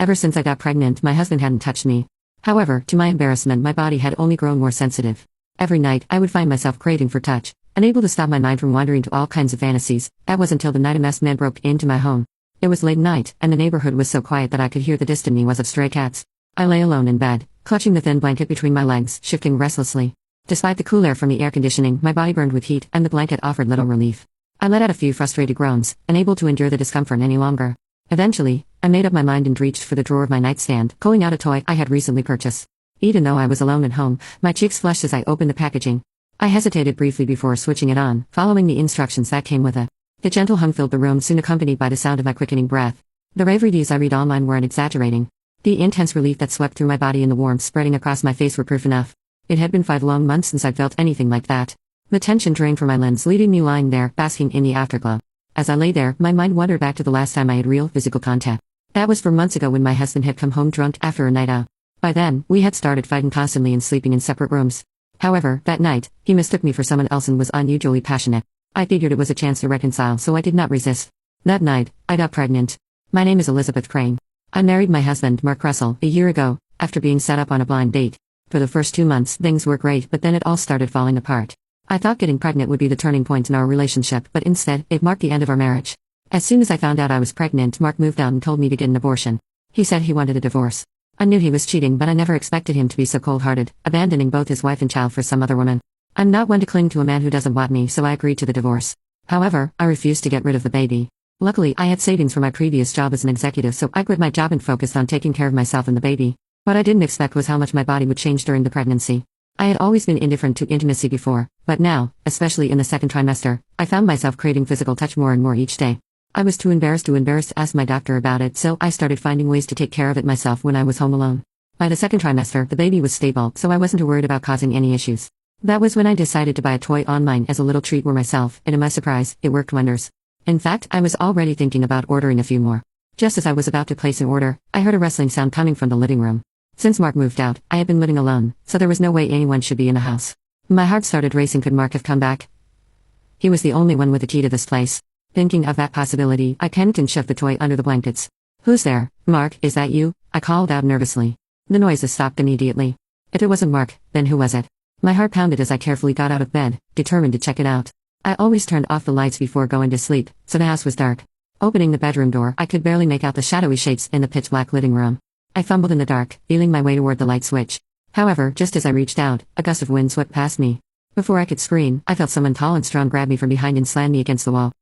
Ever since I got pregnant, my husband hadn't touched me. However, to my embarrassment, my body had only grown more sensitive. Every night, I would find myself craving for touch, unable to stop my mind from wandering to all kinds of fantasies. That was until the night a masked man broke into my home. It was late night, and the neighborhood was so quiet that I could hear the distant mews of stray cats. I lay alone in bed, clutching the thin blanket between my legs, shifting restlessly. Despite the cool air from the air conditioning, my body burned with heat, and the blanket offered little relief. I let out a few frustrated groans, unable to endure the discomfort any longer. Eventually, I made up my mind and reached for the drawer of my nightstand, pulling out a toy I had recently purchased. Even though I was alone at home, my cheeks flushed as I opened the packaging. I hesitated briefly before switching it on, following the instructions that came with it. The gentle hum filled the room, soon accompanied by the sound of my quickening breath. The rave reviews I read online weren't exaggerating. The intense relief that swept through my body and the warmth spreading across my face were proof enough. It had been 5 long months since I'd felt anything like that. The tension drained from my limbs, leaving me lying there, basking in the afterglow. As I lay there, my mind wandered back to the last time I had real physical contact. That was 4 months ago when my husband had come home drunk after a night out. By then, we had started fighting constantly and sleeping in separate rooms. However, that night, he mistook me for someone else and was unusually passionate. I figured it was a chance to reconcile, so I did not resist. That night, I got pregnant. My name is Elizabeth Crane. I married my husband, Mark Russell, a year ago, after being set up on a blind date. For the first 2 months, things were great, but then it all started falling apart. I thought getting pregnant would be the turning point in our relationship, but instead, it marked the end of our marriage. As soon as I found out I was pregnant, Mark moved out and told me to get an abortion. He said he wanted a divorce. I knew he was cheating, but I never expected him to be so cold-hearted, abandoning both his wife and child for some other woman. I'm not one to cling to a man who doesn't want me, so I agreed to the divorce. However, I refused to get rid of the baby. Luckily, I had savings from my previous job as an executive, so I quit my job and focused on taking care of myself and the baby. What I didn't expect was how much my body would change during the pregnancy. I had always been indifferent to intimacy before, but now, especially in the second trimester, I found myself craving physical touch more and more each day. I was too embarrassed to ask my doctor about it, so I started finding ways to take care of it myself when I was home alone. By the second trimester, the baby was stable, so I wasn't too worried about causing any issues. That was when I decided to buy a toy online as a little treat for myself, and to my surprise, it worked wonders. In fact, I was already thinking about ordering a few more. Just as I was about to place an order, I heard a rustling sound coming from the living room. Since Mark moved out, I had been living alone, so there was no way anyone should be in the house. My heart started racing. Could Mark have come back? He was the only one with the key to this place. Thinking of that possibility, I panicked and shoved the toy under the blankets. "Who's there? Mark, is that you?" I called out nervously. The noises stopped immediately. If it wasn't Mark, then who was it? My heart pounded as I carefully got out of bed, determined to check it out. I always turned off the lights before going to sleep, so the house was dark. Opening the bedroom door, I could barely make out the shadowy shapes in the pitch-black living room. I fumbled in the dark, feeling my way toward the light switch. However, just as I reached out, a gust of wind swept past me. Before I could scream, I felt someone tall and strong grab me from behind and slam me against the wall.